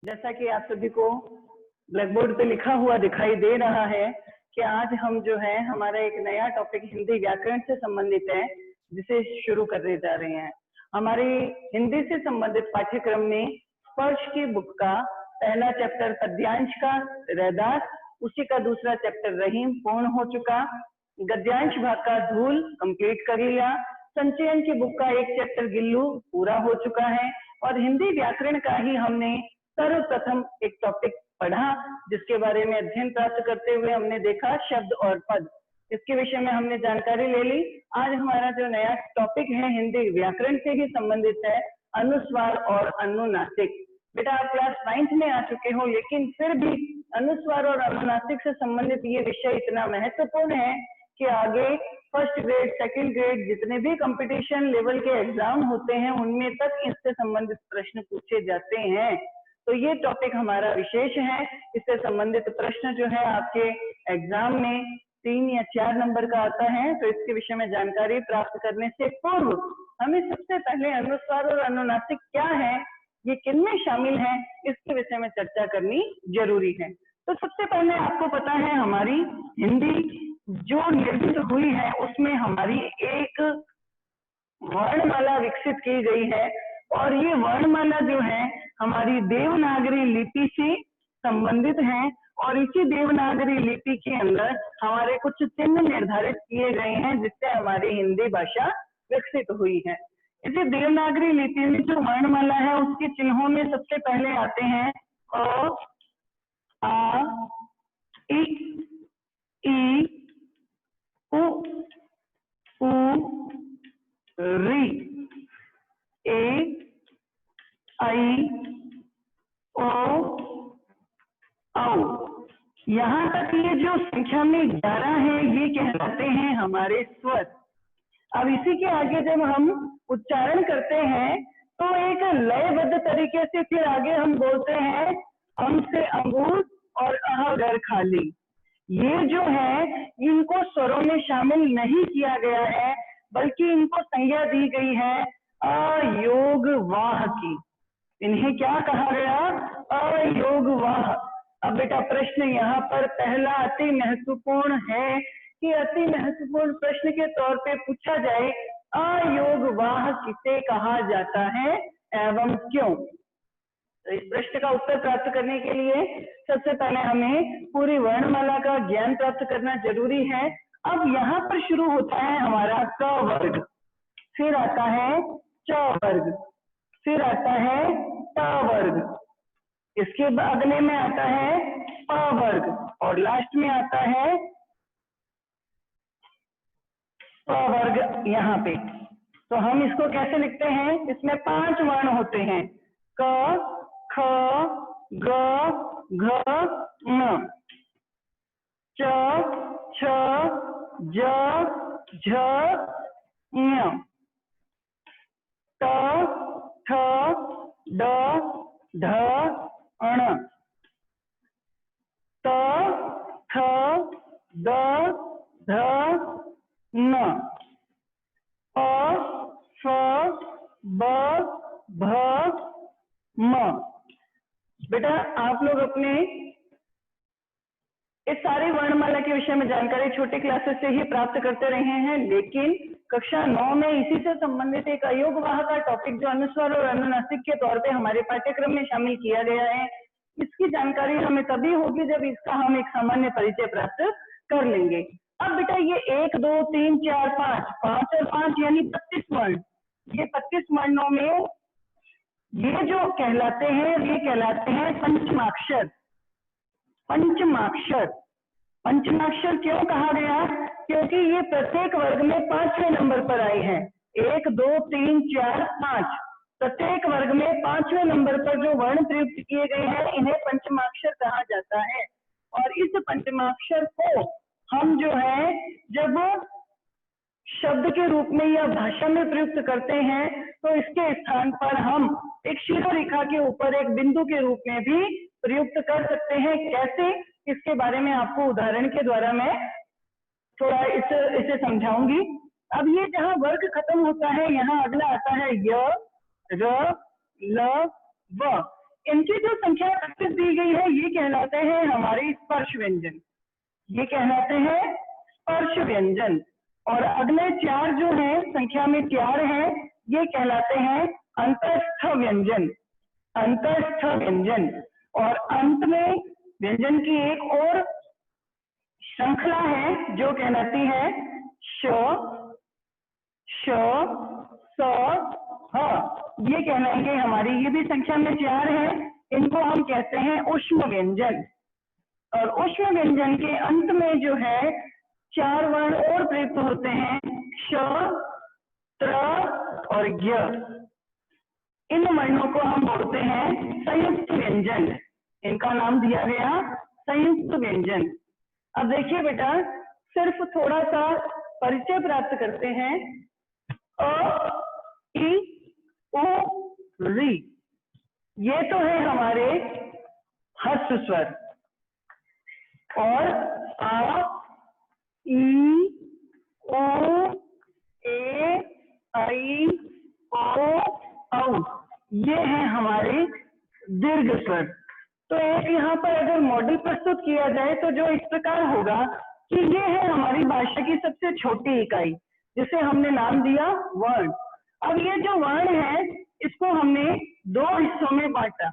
जैसा कि आप सभी को ब्लैक बोर्ड पे लिखा हुआ दिखाई दे रहा है कि आज हम जो है हमारा एक नया टॉपिक हिंदी व्याकरण से संबंधित है, जिसे शुरू करने जा रहे हैं। हमारी हिंदी से संबंधित पाठ्यक्रम में स्पर्श की बुक का पहला चैप्टर पद्यांश का रैदास, उसी का दूसरा चैप्टर रहीम पूर्ण हो चुका। गद्यांश भाग का धूल कंप्लीट कर लिया। संचयन की बुक का एक चैप्टर गिल्लू पूरा हो चुका है और हिंदी व्याकरण का ही हमने सर्वप्रथम एक टॉपिक पढ़ा, जिसके बारे में अध्ययन प्राप्त करते हुए हमने देखा शब्द और पद। इसके विषय में हमने जानकारी ले ली। आज हमारा जो नया टॉपिक है हिंदी व्याकरण से ही संबंधित है, अनुस्वार और अनुनासिक। बेटा आप क्लास 9th में आ चुके हो, लेकिन फिर भी अनुस्वार और अनुनासिक से संबंधित ये विषय इतना महत्वपूर्ण है कि आगे फर्स्ट ग्रेड, सेकंड ग्रेड जितने भी कंपटीशन लेवल के एग्जाम होते हैं उनमें तक इससे संबंधित प्रश्न पूछे जाते हैं। तो ये टॉपिक हमारा विशेष है। इससे संबंधित प्रश्न जो है आपके एग्जाम में 3 या 4 नंबर का आता है। तो इसके विषय में जानकारी प्राप्त करने से पूर्व हमें सबसे पहले अनुस्वार और अनुनासिक क्या है, ये किनमें शामिल है, इसके विषय में चर्चा करनी जरूरी है। तो सबसे पहले आपको पता है हमारी हिंदी जो निर्मित हुई है उसमें हमारी एक वर्णमाला विकसित की गई है और ये वर्णमाला जो है हमारी देवनागरी लिपि से संबंधित है और इसी देवनागरी लिपि के अंदर हमारे कुछ चिन्ह निर्धारित किए गए हैं जिससे हमारी हिंदी भाषा विकसित हुई है। इसी देवनागरी लिपि में जो वर्णमाला है उसके चिन्हों में सबसे पहले आते हैं अ, आ, इ, ई, उ, री, ए, आई, ओ, औ। यहाँ तक ये जो संख्या में 11 है ये कहलाते हैं हमारे स्वर। अब इसी के आगे जब हम उच्चारण करते हैं तो एक लयबद्ध तरीके से फिर आगे हम बोलते हैं अम से अंगूर और अह घर खाली। ये जो है इनको स्वरों में शामिल नहीं किया गया है, बल्कि इनको संज्ञा दी गई है अयोग वाह की। इन्हें क्या कहा गया? अयोग वाह। अब बेटा प्रश्न यहाँ पर पहला अति महत्वपूर्ण है कि अति महत्वपूर्ण प्रश्न के तौर पे पूछा जाए अयोग वाह किसे कहा जाता है एवं क्यों। तो इस प्रश्न का उत्तर प्राप्त करने के लिए सबसे पहले हमें पूरी वर्णमाला का ज्ञान प्राप्त करना जरूरी है। अब यहाँ पर शुरू होता है हमारा क वर्ग, फिर आता है च वर्ग, फिर आता है ट वर्ग, इसके अगले में आता है प वर्ग और लास्ट में आता है प वर्ग यहाँ पे। तो हम इसको कैसे लिखते हैं? इसमें 5 वर्ण होते हैं क, ख, ग, घ, न, च, छ, ज, झ, ञ, ट, ठ, ड, ढ, अण, त, थ, द, ध, न, प, फ, ब, भ, म। बेटा आप लोग अपने इस सारी वर्णमाला के विषय में जानकारी छोटी क्लासेस से ही प्राप्त करते रहे हैं, लेकिन कक्षा 9 में इसी से संबंधित एक अयोगवाह का टॉपिक जो अनुस्वार और अनुनासिक के तौर पे हमारे पाठ्यक्रम में शामिल किया गया है, इसकी जानकारी हमें तभी होगी जब इसका हम एक सामान्य परिचय प्राप्त कर लेंगे। अब बेटा ये 1, 2, 3, 4, 5 और 5 यानी 25 वर्ण, ये 25 वर्णों में ये जो कहलाते हैं ये कहलाते हैं पंचमाक्षर। पंचमाक्षर, पंचमाक्षर क्यों कहा गया? क्योंकि ये प्रत्येक वर्ग में 5वें नंबर पर आए हैं। 1, 2, 3, 4, 5 प्रत्येक वर्ग में 5वें नंबर पर जो वर्ण प्रयुक्त किए गए हैं इन्हें पंचमाक्षर कहा जाता है। और इस पंचमाक्षर को हम जो है जब शब्द के रूप में या भाषा में प्रयुक्त करते हैं तो इसके स्थान पर हम एक शिरोरेखा के ऊपर एक बिंदु के रूप में भी प्रयुक्त कर सकते हैं। कैसे, इसके बारे में आपको उदाहरण के द्वारा मैं थोड़ा इसे समझाऊंगी। अब ये जहाँ वर्ग खत्म होता है यहाँ अगला आता है य, र, ल, व। इनकी जो संख्या 25 दी गई है ये कहलाते हैं हमारे स्पर्श व्यंजन, ये कहलाते हैं स्पर्श व्यंजन। और अगले 4 जो है संख्या में 4 है, ये कहलाते हैं अंतस्थ व्यंजन, अंतस्थ व्यंजन। और अंत में व्यंजन की एक और श्रृंखला है जो कहलाती है श, श, स, ह, ये कहलाएंगे हमारी, ये भी संख्या में 4 है, इनको हम कहते हैं ऊष्म व्यंजन। और ऊष्म व्यंजन के अंत में जो है 4 वर्ण और प्रयुक्त होते हैं, श, त्र और ज्ञ। इन वर्णों को हम बोलते हैं संयुक्त व्यंजन, इनका नाम दिया गया संयुक्त व्यंजन। अब देखिए बेटा, सिर्फ थोड़ा सा परिचय प्राप्त करते हैं। अ, इ, उ, ऋ, ये तो है हमारे ह्रस्व स्वर। और आ, ई, ओ, ए, ऐ, ओ, औ, ये है हमारे दीर्घ स्वर। तो एक यहाँ पर अगर मॉडल प्रस्तुत किया जाए तो जो इस प्रकार होगा कि ये है हमारी भाषा की सबसे छोटी इकाई, जिसे हमने नाम दिया वर्ण। अब ये जो वर्ण है इसको हमने 2 हिस्सों में बांटा।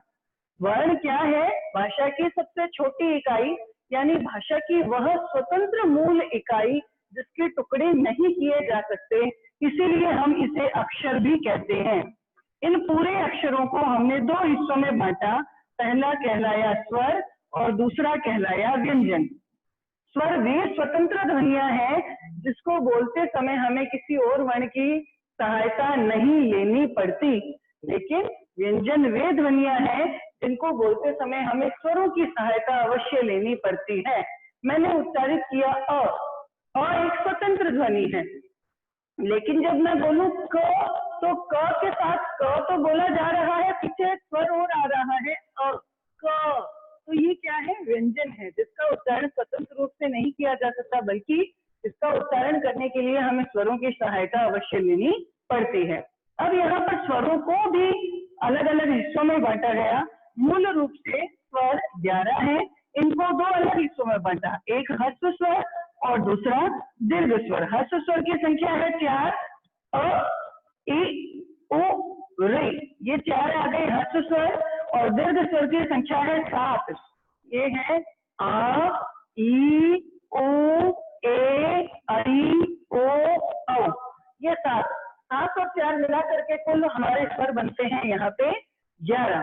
वर्ण क्या है? भाषा की सबसे छोटी इकाई, यानी भाषा की वह स्वतंत्र मूल इकाई जिसके टुकड़े नहीं किए जा सकते, इसीलिए हम इसे अक्षर भी कहते हैं। इन पूरे अक्षरों को हमने 2 हिस्सों में बांटा, पहला कहलाया स्वर और दूसरा कहलाया व्यंजन। स्वर वे स्वतंत्र ध्वनियां हैं जिसको बोलते समय हमें किसी और वर्ण की सहायता नहीं लेनी पड़ती, लेकिन व्यंजन वे ध्वनियां हैं जिनको बोलते समय हमें स्वरों की सहायता अवश्य लेनी पड़ती है। मैंने उच्चारित किया अ एक स्वतंत्र ध्वनि है, लेकिन जब मैं बोलूं क, तो क के साथ क तो बोला जा रहा है, पीछे स्वर और आ रहा है और क, तो ये क्या है? व्यंजन है जिसका उच्चारण स्वतंत्र रूप से नहीं किया जा सकता, बल्कि इसका उच्चारण करने के लिए हमें स्वरों की सहायता अवश्य लेनी पड़ती है। अब यहाँ पर स्वरों को भी अलग अलग हिस्सों में बांटा गया। मूल रूप से स्वर 11 है, इनको 2 अलग हिस्सों में बांटा, एक ह्रस्व स्वर और दूसरा दीर्घ स्वर। ह्रस्व स्वर की संख्या है 4, अ, इ, उ, ऋ, ये 4 आ गए ह्रस्व स्वर। और दीर्घ स्वर की संख्या है 7, ये है आ, ई, उ, ए, ऐ, ओ, औ, ये 7 और 4 मिला करके कुल हमारे स्वर बनते हैं यहाँ पे 11।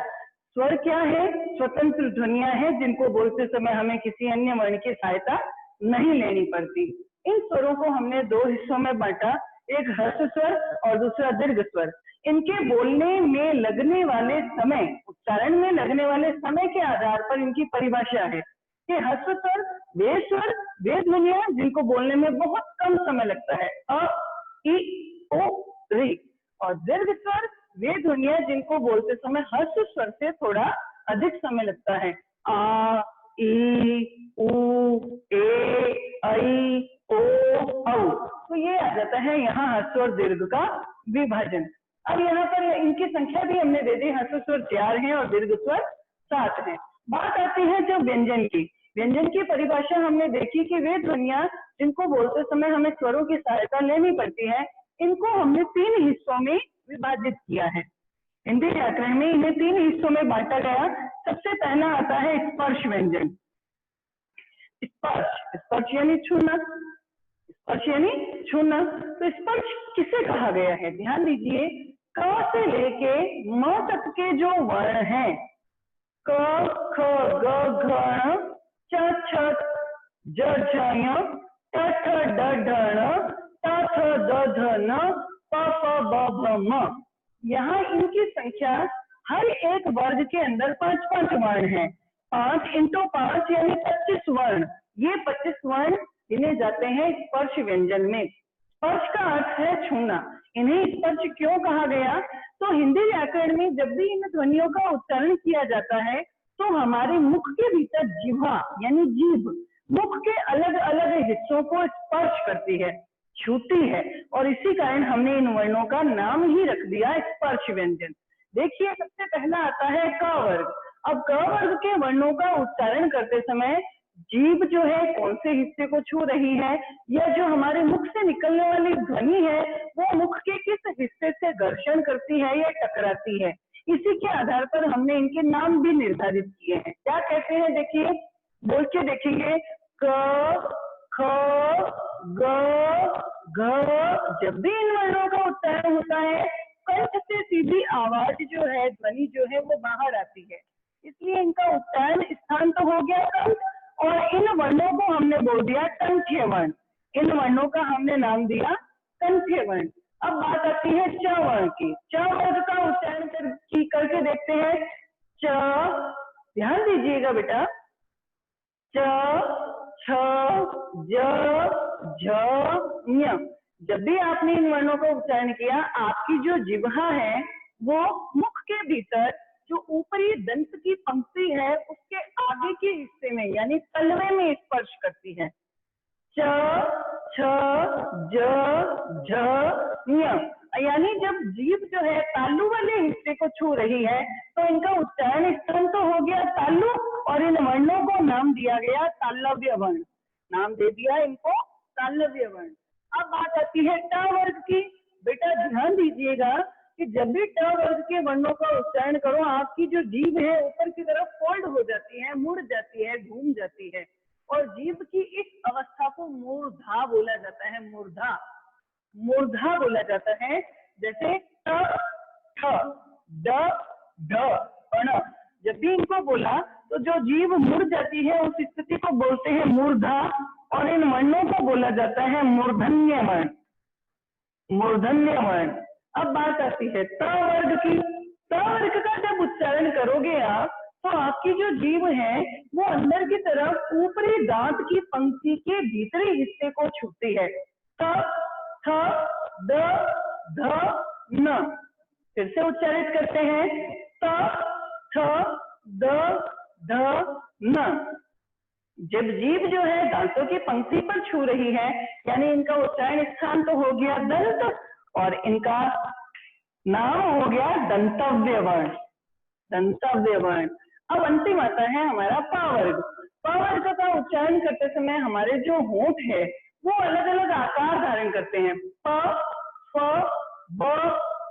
स्वर क्या है? स्वतंत्र ध्वनियां हैं जिनको बोलते समय हमें किसी अन्य वर्ण की सहायता नहीं लेनी पड़ती। इन स्वरों को हमने 2 हिस्सों में बांटा, एक ह्रस्व स्वर और दूसरा दीर्घ स्वर। इनके बोलने में लगने वाले समय, उच्चारण में लगने वाले समय के आधार पर इनकी परिभाषा है कि ह्रस्व स्वर वे ध्वनियां जिनको बोलने में बहुत कम समय लगता है, अ, इ, ओ, ऋ। और दीर्घ स्वर वे ध्वनियां जिनको बोलते समय ह्रस्व स्वर से थोड़ा अधिक समय लगता है, आ, ई, उ, ए, ऐ, ओ, औ। तो ये आ जाता है यहाँ ह्रस्व और दीर्घ का विभाजन। अब यहाँ पर इनकी संख्या भी हमने दे दी, ह्रस्व स्वर 4 है और दीर्घ स्वर 7 है। बात आती है जो व्यंजन की। व्यंजन की परिभाषा हमने देखी कि वे ध्वनियां जिनको बोलते समय हमें स्वरों की सहायता लेनी पड़ती है, इनको हमने 3 हिस्सों में विभाजित किया है। हिंदी व्याकरण में इन्हें 3 हिस्सों में बांटा गया। सबसे पहला आता है स्पर्श व्यंजन। स्पर्श, स्पर्श यानी छूना, स्पर्श यानी छूना। तो स्पर्श किसे कहा गया है? ध्यान दीजिए, क से लेके म तक के जो वर्ण हैं, क, ख, ग, घ, च, छ, ज, झ, ञ, ट, ठ, ड, ढ, ण, ट, थ, द, ध, न, प, फ, ब, भ, म। यहाँ इनकी संख्या हर एक वर्ग के अंदर 5-5 वर्ण हैं। 5 × 5 यानी 25 वर्ण। ये 25 वर्ण गिने जाते हैं स्पर्श व्यंजन में। स्पर्श का अर्थ है छूना। इन्हें स्पर्श क्यों कहा गया? तो हिंदी व्याकरण में जब भी इन ध्वनियों का उच्चारण किया जाता है तो हमारे मुख के भीतर जिह्वा यानी जीभ मुख के अलग अलग हिस्सों को स्पर्श करती है, छूती है, और इसी कारण हमने इन वर्णों का नाम ही रख दिया स्पर्श व्यंजन। देखिए सबसे पहला आता है क वर्ग। अब क वर्ग के वर्णों का उच्चारण करते समय जीभ जो है कौन से हिस्से को छू रही है, या जो हमारे मुख से निकलने वाली ध्वनि है वो मुख के किस हिस्से से घर्षण करती है या टकराती है, इसी के आधार पर हमने इनके नाम भी निर्धारित किए हैं। क्या कहते हैं, देखिए बोल के देखेंगे, क, ख, ग, घ। जब भी इन वर्णों का उच्चारण होता है कंठ से सीधी आवाज जो है, ध्वनि जो है वो बाहर आती है, इसलिए इनका उच्चारण स्थान तो हो गया कंठ, और इन वर्णों को हमने बोल दिया कंठ्य वर्ण। इन वर्णों का हमने नाम दिया कंठ्य वर्ण। अब बात आती है च वर्ण की। च वर्ण का उच्चारण करके देखते हैं। च, ध्यान दीजिएगा बेटा, च, छ, ज, झ, ञ। जब भी आपने इन वर्णों का उच्चारण किया, आपकी जो जिह्वा है वो मुख के भीतर जो ऊपरी दंत की पंक्ति है उसके आगे के हिस्से में यानी तलवे में स्पर्श करती है। च, छ, ज, झ, ञ। यानी जब जीभ जो है तालु वाले हिस्से को छू रही है तो इनका उच्चारण स्थान तो हो गया तालु, और इन वर्णों को नाम दिया गया तालव्य वर्ण। नाम दे दिया इनको तालव्य वर्ण। अब बात आती है ट वर्ग की। बेटा ध्यान दीजिएगा कि जब भी ट वर्ग के वर्णों का उच्चारण करो, आपकी जो जीभ है ऊपर की तरफ फोल्ड हो जाती है, मुड़ जाती है, घूम जाती है, और जीभ की इस अवस्था को मूर्धा बोला जाता है। मूर्धा, मूर्धा बोला जाता है। जैसे ट, ठ, ड, ढ, ण। जब भी इनको बोला तो जो जीभ मुड़ जाती है उस स्थिति को बोलते हैं मूर्धा, और इन वर्णों को बोला जाता है मूर्धन्य वर्ण। मूर्धन्य वर्ण। अब बात आती है त वर्ग की। त वर्ग का जब उच्चारण करोगे आप तो आपकी जो जीभ है वो अंदर की तरफ ऊपरी दांत की पंक्ति के भीतरी हिस्से को छूती है। त, थ, द, ध, न। फिर से उच्चारित करते हैं। त, थ, द, ध, न। जब जीभ जो है दांतों की पंक्ति पर छू रही है यानी इनका उच्चारण स्थान तो हो गया दंत, और इनका नाम हो गया दंतव्य वर्ण। दंतव्य वर्ण। अब अंतिम आता है हमारा प वर्ग। प वर्ग का उच्चारण करते समय हमारे जो होंठ है वो अलग अलग आकार धारण करते हैं। प, फ, ब,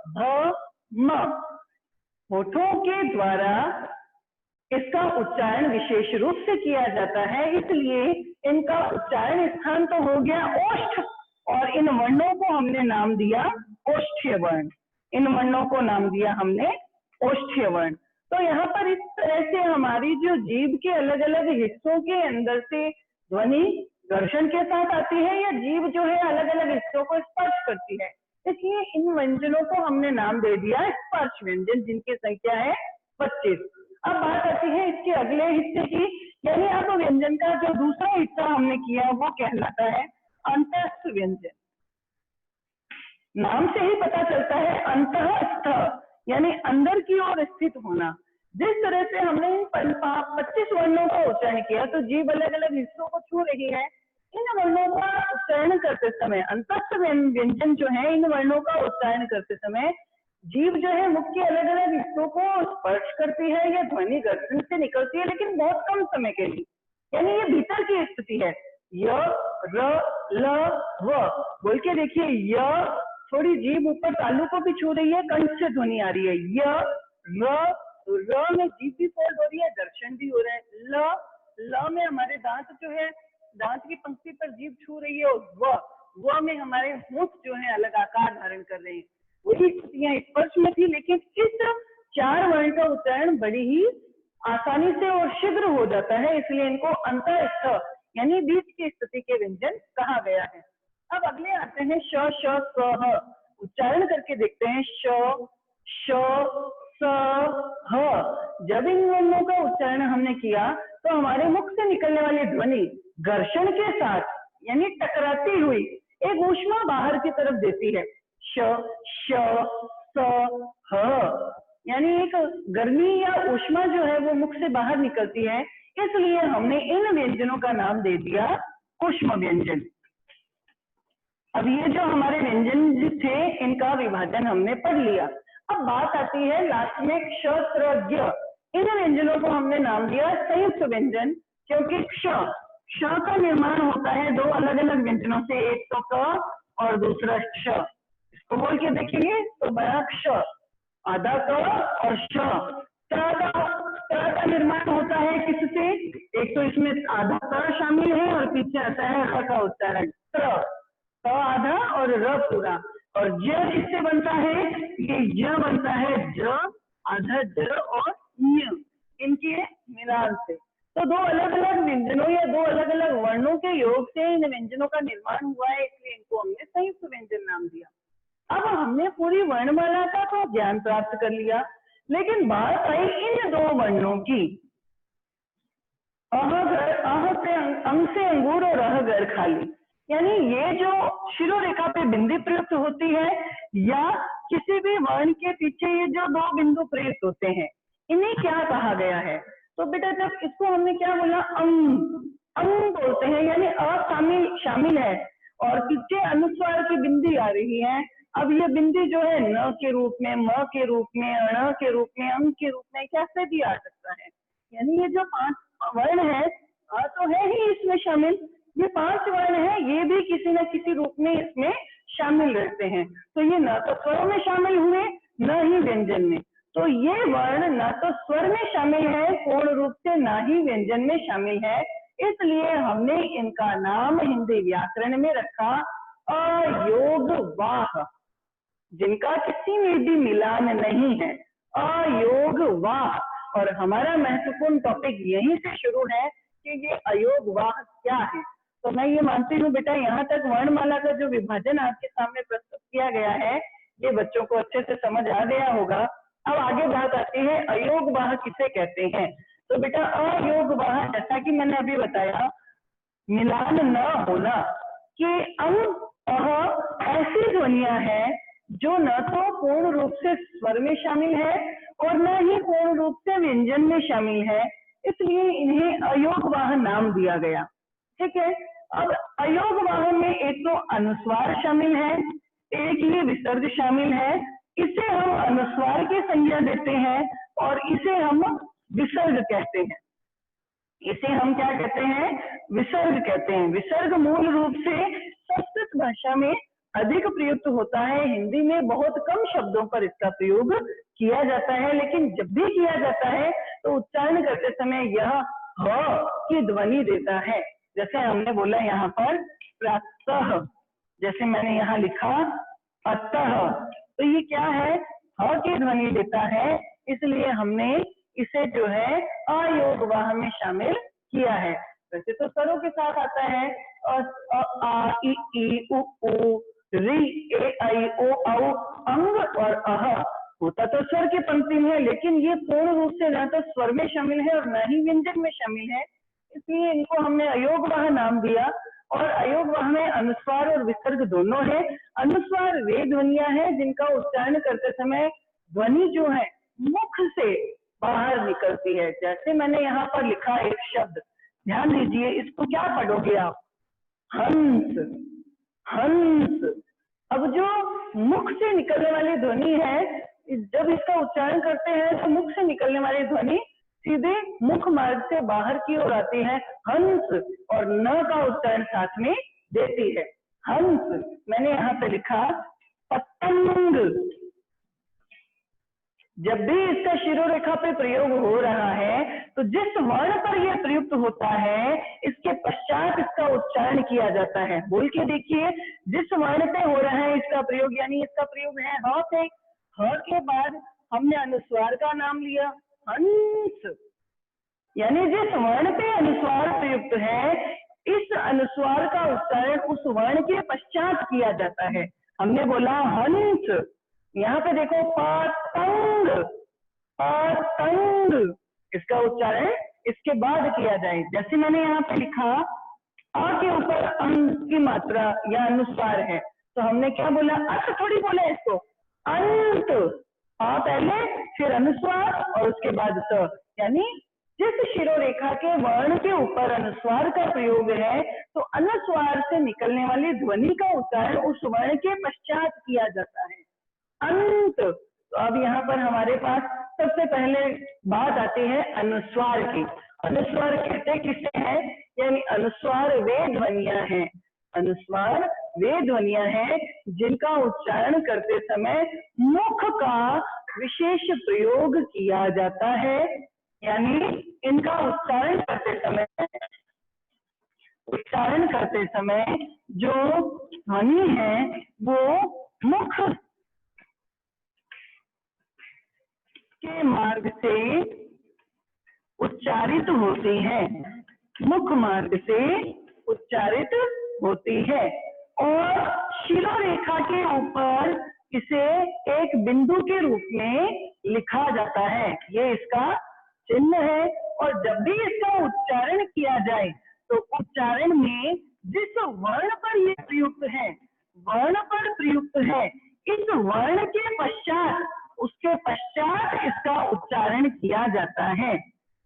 भ, म। होठों के द्वारा इसका उच्चारण विशेष रूप से किया जाता है, इसलिए इनका उच्चारण स्थान तो हो गया ओष्ठ, और इन वर्णों को हमने नाम दिया ओष्ठ्य वर्ण। इन वर्णों को नाम दिया हमने ओष्ठ्य वर्ण। तो यहाँ पर इस तरह से हमारी जो जीभ के अलग अलग हिस्सों के अंदर से ध्वनि घर्षण के साथ आती है, या जीभ जो है अलग अलग हिस्सों को स्पर्श करती है, इसलिए इन व्यंजनों को हमने नाम दे दिया स्पर्श व्यंजन, जिनकी संख्या है 25। अब बात आती है इसके अगले हिस्से की, यानी अब व्यंजन का जो दूसरा हिस्सा हमने किया वो कहलाता है अंतस्थ व्यंजन। नाम से ही पता चलता है अंतस्थ यानी अंदर की ओर स्थित होना। जिस तरह से हमने 25 वर्णों का उच्चारण किया तो जीभ अलग अलग हिस्सों को छू रही है। इन वर्णों का उच्चारण करते समय अंतस्थ व्यंजन जो है, इन वर्णों का उच्चारण करते समय जीभ जो है मुख के अलग अलग हिस्सों को स्पर्श करती है या ध्वनि घर्षण से निकलती है, लेकिन बहुत कम समय के लिए, यानी ये भीतर की स्थिति है। य, र, ल, व बोल के देखिए। य, थोड़ी जीभ ऊपर तालु को भी छू रही है, कंठ से ध्वनि आ रही है। य, र में जीभ भी फोल्ड हो रही है, घर्षण भी हो रहा है। ल में हमारे दांत जो है दांत की पंक्ति पर जीभ छू रही है, और व में हमारे होंठ जो है अलग आकार धारण कर रहे हैं। वही स्थितियां स्पर्श में थी, लेकिन इस 4 वर्ण का उच्चारण बड़ी ही आसानी से और शीघ्र हो जाता है, इसलिए इनको अंतस्थ यानी बीच की स्थिति के व्यंजन कहा गया है। अब अगले आते हैं श, श, स, ह। उच्चारण करके देखते हैं। श, श, स, ह। जब इन वर्णों का उच्चारण हमने किया तो हमारे मुख से निकलने वाली ध्वनि घर्षण के साथ यानी टकराती हुई एक ऊष्मा बाहर की तरफ देती है। श, श, स, ह। यानी एक गर्मी या ऊष्मा जो है वो मुख से बाहर निकलती है, इसलिए हमने इन व्यंजनों का नाम दे दिया ऊष्म व्यंजन। अब ये जो हमारे व्यंजन थे इनका विभाजन हमने पढ़ लिया। अब बात आती है लास्ट में क्ष, त्र, ज्ञ। इन व्यंजनों को हमने नाम दिया संयुक्त व्यंजन, क्योंकि क्ष का निर्माण होता है दो अलग अलग व्यंजनों से, एक तो क और दूसरा क्ष। इसको बोल के देखेंगे तो बड़ा क्ष, आधा क और श। त्र का निर्माण होता है किससे? एक तो इसमें आधा क शामिल है और पीछे आता है र का उच्चारण, त्र, क आधा और र पूरा। और ज किससे बनता है? ये ज बनता है ज, आधा ज और ञ, इनके मिलान से। तो दो अलग अलग व्यंजनों या दो अलग अलग वर्णों के योग से इन व्यंजनों का निर्माण हुआ है, इसलिए इनको हमने संयुक्त व्यंजन नाम दिया। अब हमने पूरी वर्णमाला का तो ज्ञान प्राप्त कर लिया, लेकिन बात आई इन दो वर्णों की। अह से अंग से अंगूर और अह घर खाली, यानी ये जो शिरोरेखा पे बिंदी प्रयुक्त होती है या किसी भी वर्ण के पीछे ये जो दो बिंदु प्रयुक्त होते हैं, इन्हें क्या कहा गया है? तो बेटा जब इसको हमने क्या बोला, अंग बोलते हैं, यानी अ शामिल है और पीछे अनुस्वार की बिंदी आ रही है। अब ये बिंदी जो है न के रूप में, म के रूप में, अण के रूप में, अंग के रूप में कैसे भी आ सकता है। यानी ये जो 5 वर्ण है, तो है ही इसमें शामिल, ये 5 वर्ण है, ये भी किसी न किसी रूप में इसमें शामिल रहते हैं। तो ये न तो स्वर में शामिल हुए न ही व्यंजन में, तो ये वर्ण न तो स्वर में शामिल है पूर्ण रूप से, ना ही व्यंजन में शामिल है, इसलिए हमने इनका नाम हिंदी व्याकरण में रखा अयोगवाह, जिनका किसी में भी मिलान नहीं है, अयोगवाह। और हमारा महत्वपूर्ण टॉपिक यहीं से शुरू है कि ये अयोगवाह क्या है। तो मैं ये मानती हूँ बेटा यहाँ तक वर्णमाला का जो विभाजन आपके सामने प्रस्तुत किया गया है, ये बच्चों को अच्छे से समझ आ गया होगा। अब आगे बात आती है अयोगवाह किसे कहते हैं। तो बेटा अयोगवाह, जैसा कि मैंने अभी बताया, मिलान न होना, कि अंग अह ऐसी ध्वनियां हैं जो न तो पूर्ण रूप से स्वर में शामिल है और न ही पूर्ण रूप से व्यंजन में शामिल है, इसलिए इन्हें अयोगवाह नाम दिया गया। ठीक है। अब अयोगवाह में एक तो अनुस्वार शामिल है, एक ये विसर्ग शामिल है, इसे हम अनुस्वार की संज्ञा देते हैं और इसे हम विसर्ग कहते हैं। इसे हम क्या कहते हैं? विसर्ग कहते हैं। विसर्ग मूल रूप से संस्कृत भाषा में अधिक प्रयुक्त होता है, हिंदी में बहुत कम शब्दों पर इसका प्रयोग किया जाता है, लेकिन जब भी किया जाता है तो उच्चारण करते समय यह ह की ध्वनि देता है। जैसे हमने बोला यहाँ पर प्रातः, जैसे मैंने यहाँ लिखा अतः, तो ये क्या है? ह की ध्वनि देता है, इसलिए हमने इसे जो है अयोगवाह में शामिल किया है। वैसे तो स्वरों के साथ आता है, आ इ ई उ ऊ री ए आई ओ औ अंग और अह, होता तो स्वर के पंक्ति में है, लेकिन ये पूर्ण रूप से न तो स्वर में शामिल है और न ही व्यंजन में शामिल है, इसलिए इनको हमने अयोगवाह नाम दिया। और अयोगवाह में अनुस्वार और विसर्ग दोनों है। अनुस्वार वे ध्वनियां हैं जिनका उच्चारण करते समय ध्वनि जो है मुख से बाहर निकलती है। जैसे मैंने यहाँ पर लिखा एक शब्द, ध्यान दीजिए, इसको क्या पढ़ोगे आप? हंस, हंस। अब जो मुख से निकलने वाली ध्वनि है, जब इसका उच्चारण करते हैं तो मुख से निकलने वाली ध्वनि सीधे मुख मार्ग से बाहर की ओर आती है, हंस, और न का उच्चारण साथ में देती है, हंस। मैंने यहाँ पे लिखा पतंग। जब भी इसका शिरोरेखा पे प्रयोग हो रहा है तो जिस वर्ण पर यह प्रयुक्त होता है इसके पश्चात इसका उच्चारण किया जाता है। बोल के देखिए, जिस वर्ण पे हो रहा है इसका प्रयोग, यानी इसका प्रयोग है ह पे, ह के बाद हमने अनुस्वार का नाम लिया हंस, यानी जिस वर्ण पे अनुस्वार प्रयुक्त है इस अनुस्वार का उच्चारण उस वर्ण के पश्चात किया जाता है। हमने बोला हंस, यहाँ पे देखो पतंग, पतंग, इसका उच्चारण इसके बाद किया जाए। जैसे मैंने यहाँ पे लिखा अ के ऊपर अंग की मात्रा या अनुस्वार है, तो हमने क्या बोला? अर्थ थोड़ी बोला इसको, अंत। अ पहले, फिर अनुस्वार और उसके बाद स, यानी जिस शिरोरेखा के वर्ण के ऊपर अनुस्वार का प्रयोग है तो अनुस्वार से निकलने वाली ध्वनि का उच्चारण उस वर्ण के पश्चात किया जाता है, अंत। तो अब यहाँ पर हमारे पास सबसे पहले बात आती है अनुस्वार की। अनुस्वार कहते किसे हैं, यानी अनुस्वार वे ध्वनियां हैं, अनुस्वार वे ध्वनियां हैं जिनका उच्चारण करते समय मुख का विशेष प्रयोग किया जाता है, यानी इनका उच्चारण करते समय जो ध्वनि है वो मुख के मार्ग से उच्चारित होती है, मुख मार्ग से उच्चारित होती है और शिरोरेखा के ऊपर इसे एक बिंदु के रूप में लिखा जाता है, ये इसका चिन्ह है। और जब भी इसका उच्चारण किया जाए तो उच्चारण में जिस वर्ण पर ये प्रयुक्त है, वर्ण पर प्रयुक्त है, इस वर्ण के पश्चात उसके पश्चात इसका उच्चारण किया जाता है।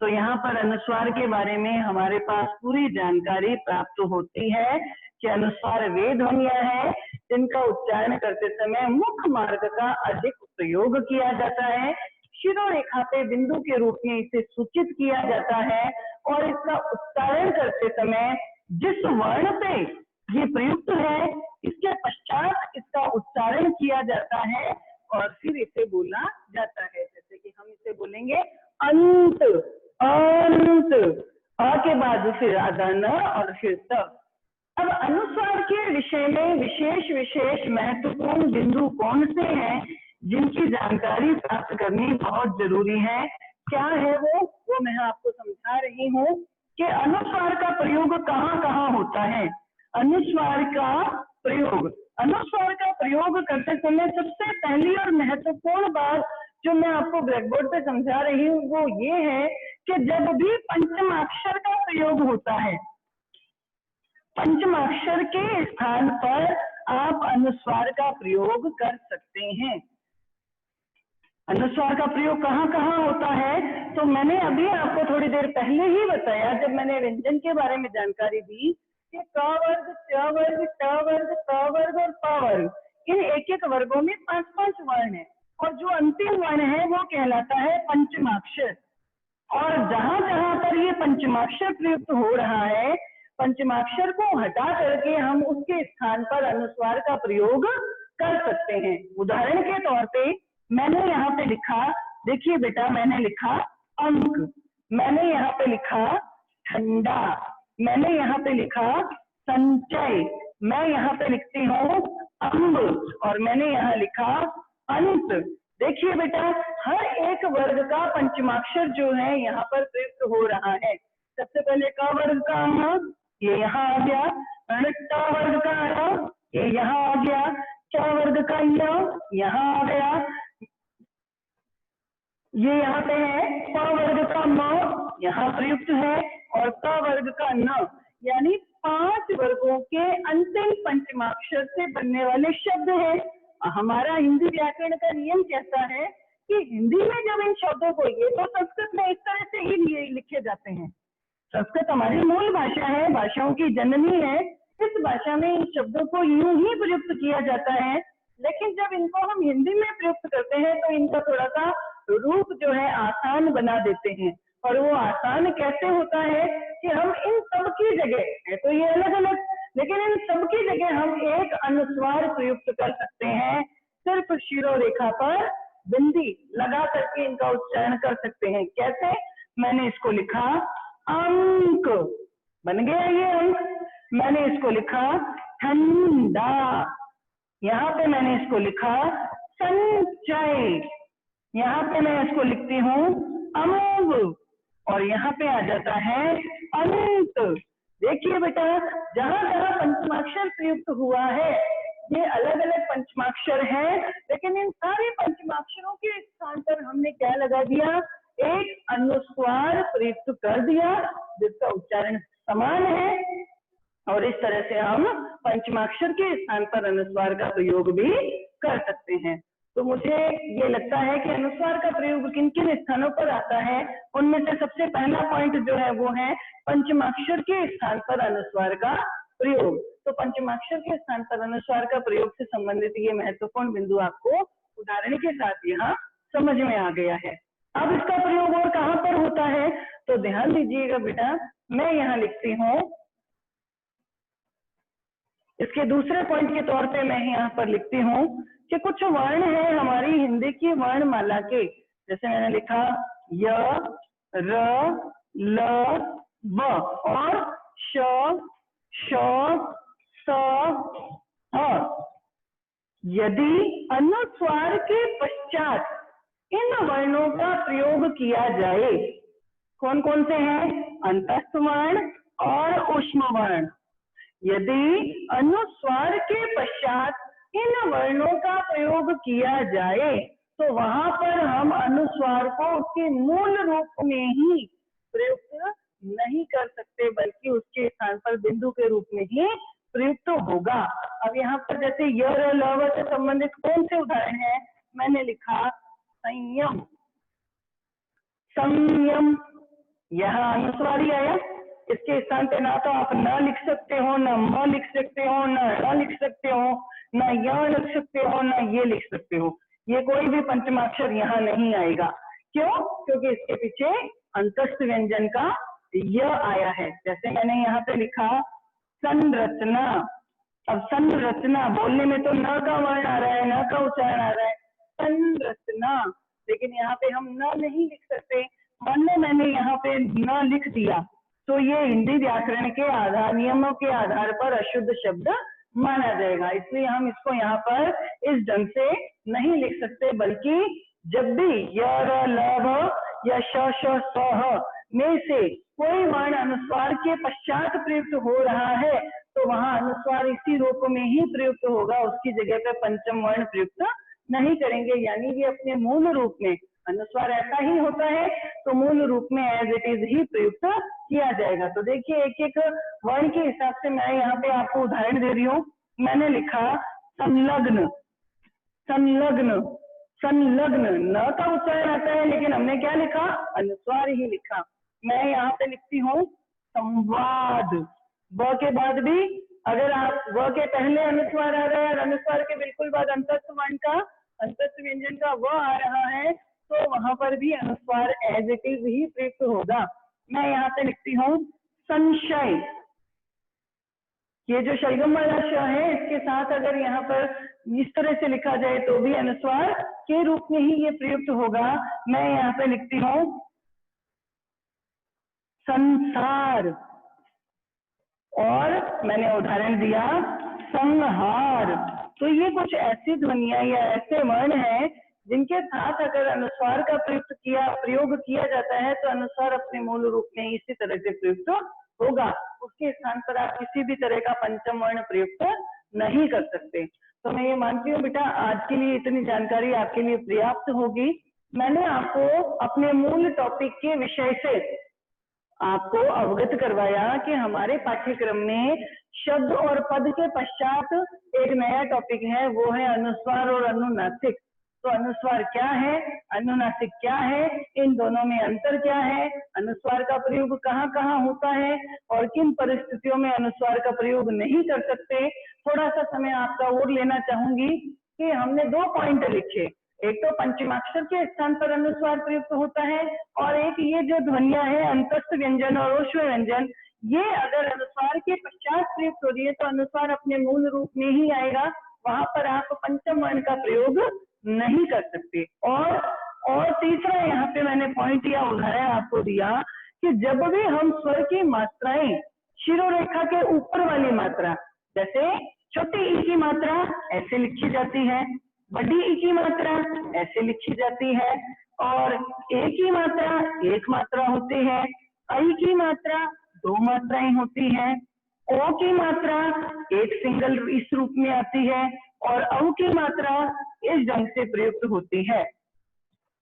तो यहाँ पर अनुस्वार के बारे में हमारे पास पूरी जानकारी प्राप्त होती है कि अनुस्वार वे ध्वनियां हैं जिनका उच्चारण करते समय मुख मार्ग का अधिक प्रयोग किया जाता है, शिरोरेखा पे बिंदु के रूप में इसे सूचित किया जाता है और इसका उच्चारण करते समय जिस वर्ण पे ये प्रयुक्त है इसके पश्चात इसका उच्चारण किया जाता है और फिर इसे बोला जाता है। जैसे कि हम इसे बोलेंगे अंत, अंत, अ के बाद फिर आधा न और फिर त। अब अनुस्वार के विषय में विशेष महत्वपूर्ण बिंदु कौन से हैं जिनकी जानकारी प्राप्त करनी बहुत जरूरी है। क्या है वो मैं आपको समझा रही हूँ कि अनुस्वार का प्रयोग कहाँ कहाँ होता है। अनुस्वार का प्रयोग करते समय सबसे पहली और महत्वपूर्ण बात जो मैं आपको ब्लैक बोर्ड पे समझा रही हूँ वो ये है कि जब भी पंचमाक्षर का प्रयोग होता है, पंचमाक्षर के स्थान पर आप अनुस्वार का प्रयोग कर सकते हैं। अनुस्वार का प्रयोग कहाँ कहाँ होता है तो मैंने अभी आपको थोड़ी देर पहले ही बताया जब मैंने व्यंजन के बारे में जानकारी दी कि क वर्ग, च वर्ग, ट वर्ग, प वर्ग और प वर्ग, इन एक एक वर्गों में 5-5 वर्ण है और जो अंतिम वर्ण है वो कहलाता है पंचमाक्षर। और जहां जहां पर ये पंचमाक्षर प्रयुक्त हो रहा है, पंचमाक्षर को हटा करके हम उसके स्थान पर अनुस्वार का प्रयोग कर सकते हैं। उदाहरण के तौर पे मैंने यहाँ पे लिखा, देखिए बेटा, मैंने लिखा अंक, मैंने यहाँ पे लिखा ठंडा, मैंने यहाँ पे लिखा संचय, मैं यहाँ पे लिखती हूँ अम्ब और मैंने यहाँ लिखा अंत। देखिए बेटा, हर एक वर्ग का पंचमाक्षर जो है यहाँ पर प्रयुक्त हो रहा है। सबसे पहले क वर्ग का अ, ये यहाँ आ गया, ट वर्ग का अ, ये यहाँ आ गया, च वर्ग का य यहाँ आ गया, ये यहाँ पे है, प वर्ग का म यहाँ प्रयुक्त है और क वर्ग का न, यानी 5 वर्गों के अंतिम पंचमाक्षर से बनने वाले शब्द हैं। हमारा हिंदी व्याकरण का नियम कहता है कि हिंदी में जब इन शब्दों को, ये तो संस्कृत में इस तरह से ही लिखे जाते हैं, संस्कृत हमारी मूल भाषा है, भाषाओं की जननी है, इस भाषा में इन शब्दों को यूं ही प्रयुक्त किया जाता है। लेकिन जब इनको हम हिंदी में प्रयुक्त करते हैं तो इनका थोड़ा सा रूप जो है आसान बना देते हैं। और वो आसान कैसे होता है कि हम इन सब की जगह है तो ये अलग अलग, लेकिन इन सब की जगह हम एक अनुस्वार प्रयुक्त कर सकते हैं, सिर्फ शिरोरेखा पर बिंदी लगा करके इनका उच्चारण कर सकते हैं। कैसे? मैंने इसको लिखा अंक, बन गया ये अंक। मैंने इसको लिखा ठंडा, यहाँ पे मैंने इसको लिखा संचय, यहाँ पे मैं इसको लिखती हूँ अम्ब और यहाँ पे आ जाता है अंत। देखिए बेटा, जहां जहां पंचमाक्षर प्रयुक्त हुआ है ये अलग अलग पंचमाक्षर हैं, लेकिन इन सारे पंचमाक्षरों के स्थान पर हमने क्या लगा दिया, एक अनुस्वार प्रयुक्त कर दिया जिसका उच्चारण समान है। और इस तरह से हम पंचमाक्षर के स्थान पर अनुस्वार का प्रयोग भी कर सकते हैं। तो मुझे ये लगता है कि अनुस्वार का प्रयोग किन किन स्थानों पर आता है, उनमें से सबसे पहला पॉइंट जो है वो है पंचमाक्षर के स्थान पर अनुस्वार का प्रयोग। तो पंचमाक्षर के स्थान पर अनुस्वार का प्रयोग से संबंधित ये महत्वपूर्ण बिंदु आपको उदाहरण के साथ यहाँ समझ में आ गया है। अब इसका प्रयोग और कहाँ पर होता है, तो ध्यान दीजिएगा बेटा, मैं यहाँ लिखती हूँ, इसके दूसरे पॉइंट के तौर पे मैं यहाँ पर लिखती हूँ कि कुछ वर्ण है हमारी हिंदी की वर्णमाला के, जैसे मैंने लिखा य, र, ल, व और श, श, स, ह। यदि अनुस्वार के पश्चात इन वर्णों का प्रयोग किया जाए, कौन कौन से हैं, अंतस्थ वर्ण और ऊष्म वर्ण। यदि अनुस्वार के पश्चात इन वर्णों का प्रयोग किया जाए तो वहां पर हम अनुस्वार को उसके मूल रूप में ही प्रयुक्त नहीं कर सकते, बल्कि उसके स्थान पर बिंदु के रूप में ही प्रयुक्त होगा। अब यहाँ पर जैसे य, र, ल, व से संबंधित कौन से उदाहरण है, मैंने लिखा संयम, संयम, यहाँ अनुस्वार ही आया, इसके स्थान पे ना तो आप न लिख सकते हो, न म लिख सकते हो, न ड़ लिख सकते हो, न य लिख सकते हो, न ये लिख सकते हो। ये कोई भी पंचमाक्षर यहाँ नहीं आएगा। क्यों? क्योंकि इसके पीछे अंतस्थ व्यंजन का य आया है। जैसे मैंने यहाँ पे लिखा संरचना, अब संरचना बोलने में तो न का वर्ण आ रहा है, न का उच्चारण आ रहा है, संरचना, लेकिन यहाँ पे हम न नहीं लिख सकते। मान लो मैंने यहाँ पे न लिख दिया तो ये हिंदी व्याकरण के आधार, नियमों के आधार पर अशुद्ध शब्द माना जाएगा, इसलिए हम इसको यहाँ पर इस ढंग से नहीं लिख सकते, बल्कि जब भी य, र, ल, व या श, श, स, ह में से कोई वर्ण अनुस्वार के पश्चात प्रयुक्त हो रहा है तो वहां अनुस्वार इसी रूप में ही प्रयुक्त होगा, उसकी जगह पे पंचम वर्ण प्रयुक्त नहीं करेंगे। यानी कि अपने मूल रूप में अनुस्वार ऐसा ही होता है तो मूल रूप में एज इट इज ही प्रयुक्त किया जाएगा। तो देखिए एक एक वर्ण के हिसाब से मैं यहाँ पे आपको उदाहरण दे रही हूँ। मैंने लिखा संलग्न, संलग्न, संलग्न, न का उच्चारण आता है लेकिन हमने क्या लिखा, अनुस्वार ही लिखा। मैं यहाँ पे लिखती हूँ संवाद, व के बाद भी अगर आप व के पहले अनुस्वार आ रहा है और अनुस्वार के बिल्कुल बाद अंतस्थ वर्ण का, अंतस्थ व्यंजन का व आ रहा है तो वहां पर भी अनुस्वार एज इट इज ही प्रयुक्त होगा। मैं यहाँ पे लिखती हूँ संशय, ये जो शलगम वाला श है इसके साथ अगर यहाँ पर इस तरह से लिखा जाए तो भी अनुस्वार के रूप में ही ये प्रयुक्त होगा। मैं यहाँ पे लिखती हूँ संसार, और मैंने उदाहरण दिया संहार। तो ये कुछ ऐसी ध्वनियां या ऐसे वर्ण हैं जिनके साथ अगर अनुस्वार का प्रयोग किया जाता है तो अनुस्वार अपने मूल रूप में इसी तरह से प्रयुक्त होगा, उसके स्थान पर आप किसी भी तरह का पंचम वर्ण प्रयुक्त नहीं कर सकते। तो मैं ये मानती हूँ बेटा आज के लिए इतनी जानकारी आपके लिए पर्याप्त होगी। मैंने आपको अपने मूल टॉपिक के विषय से आपको अवगत करवाया कि हमारे पाठ्यक्रम में शब्द और पद के पश्चात एक नया टॉपिक है, वो है अनुस्वार और अनुनासिक। तो अनुस्वार क्या है, अनुनासिक क्या है, इन दोनों में अंतर क्या है, अनुस्वार का प्रयोग कहाँ कहाँ होता है और किन परिस्थितियों में अनुस्वार का प्रयोग नहीं कर सकते। थोड़ा सा समय आपका और लेना चाहूंगी कि हमने 2 पॉइंट लिखे, एक तो पंचमाक्षर के स्थान पर अनुस्वार प्रयुक्त होता है और एक ये जो ध्वनियां है अंतस्थ व्यंजन और ऊष्म व्यंजन, ये अगर अनुस्वार के पश्चात प्रयुक्त हो रही है तो अनुस्वार अपने मूल रूप में ही आएगा, वहां पर आप पंचम वर्ण का प्रयोग नहीं कर सकते। और तीसरा यहाँ पे मैंने पॉइंट या उदाहरण आपको दिया कि जब भी हम स्वर की मात्राएं शिरोरेखा के ऊपर वाली मात्रा, जैसे छोटी ई की मात्रा ऐसे लिखी जाती है, बड़ी ई की मात्रा ऐसे लिखी जाती है, और ए की मात्रा एक मात्रा होती है, आई की मात्रा 2 मात्राएं होती है, ओ की मात्रा एक सिंगल इस रूप में आती है और औ की मात्रा इस ढंग से प्रयुक्त होती है।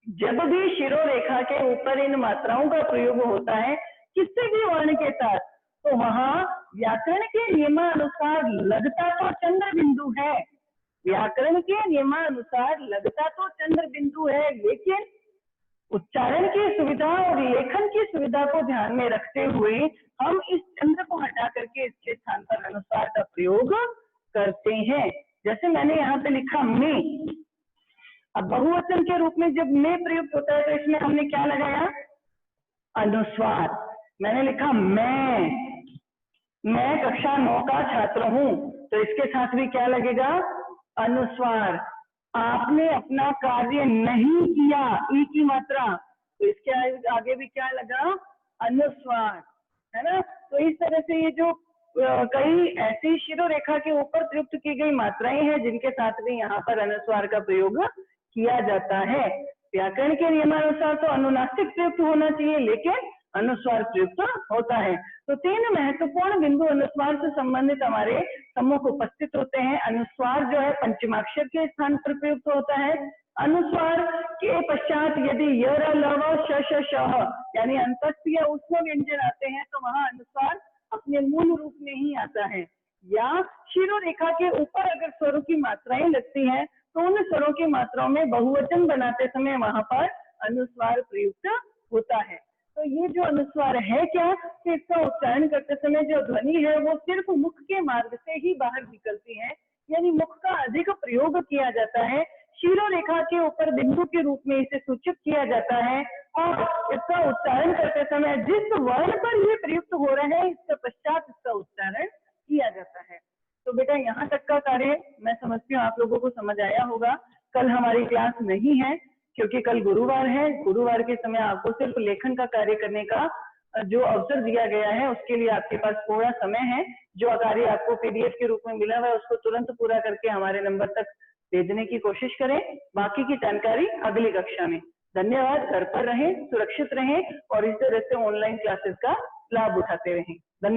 जब भी शिरोरेखा के ऊपर इन मात्राओं का प्रयोग होता है किसी भी वर्ण के साथ, तो वहां व्याकरण के नियमानुसार लगता तो चंद्र बिंदु है, व्याकरण के नियमानुसार लगता तो चंद्र बिंदु है, लेकिन उच्चारण की सुविधा और लेखन की सुविधा को ध्यान में रखते हुए हम इस चंद्र को हटा करके इसके स्थान पर अनुस्वार का प्रयोग करते हैं। जैसे मैंने यहाँ पे लिखा में, अब बहुवचन के रूप में जब मैं प्रयुक्त होता है तो इसमें हमने क्या लगाया, अनुस्वार। मैंने लिखा मैं कक्षा 9 का छात्र हूं, तो इसके साथ भी क्या लगेगा, अनुस्वार। आपने अपना कार्य नहीं किया, ई की मात्रा, तो इसके आगे भी क्या लगा, अनुस्वार, है ना। तो इस तरह से ये जो कई ऐसी शिरोरेखा के ऊपर प्रयुक्त की गई मात्राएं हैं जिनके साथ भी यहाँ पर अनुस्वार का प्रयोग किया जाता है। व्याकरण के नियमानुसार तो अनुनासिक प्रयुक्त होना चाहिए, लेकिन अनुस्वार प्रयुक्त होता है। तो 3 महत्वपूर्ण बिंदु अनुस्वार से संबंधित हमारे सम्मुख उपस्थित होते हैं। अनुस्वार जो है पंचमाक्षर के स्थान पर प्रयुक्त होता है। अनुस्वार के पश्चात यदि य र ल व श श श यानी अंतस्थ या ऊष्म व्यंजन आते हैं तो वहां अनुस्वार अपने मूल रूप में ही आता है। या शिरोरेखा के ऊपर अगर स्वरों की मात्राएं लगती हैं तो उन स्वरों की मात्राओं में बहुवचन बनाते समय वहां पर अनुस्वार प्रयुक्त होता है। तो ये जो अनुस्वार है क्या, कि इसका उच्चारण करते समय जो ध्वनि है वो सिर्फ मुख के मार्ग से ही बाहर निकलती है, यानी मुख का अधिक प्रयोग किया जाता है। शिरोरेखा के ऊपर बिंदु के रूप में इसे सूचित किया जाता है और इसका उच्चारण करते समय जिस वर्ण पर ये प्रयुक्त हो रहा है इसके पश्चात इसका उच्चारण किया जाता है। तो बेटा यहाँ तक का कार्य मैं समझती हूँ आप लोगों को समझ आया होगा। कल हमारी क्लास नहीं है क्योंकि कल गुरुवार है। गुरुवार के समय आपको सिर्फ लेखन का कार्य करने का जो अवसर दिया गया है उसके लिए आपके पास थोड़ा समय है। जो कार्य आपको पीडीएफ के रूप में मिला हुआ है उसको तुरंत पूरा करके हमारे नंबर तक भेजने की कोशिश करें। बाकी की जानकारी अगली कक्षा में। धन्यवाद। घर पर रहें, सुरक्षित रहें और इस तरह से ऑनलाइन क्लासेस का लाभ उठाते रहें। धन्यवाद।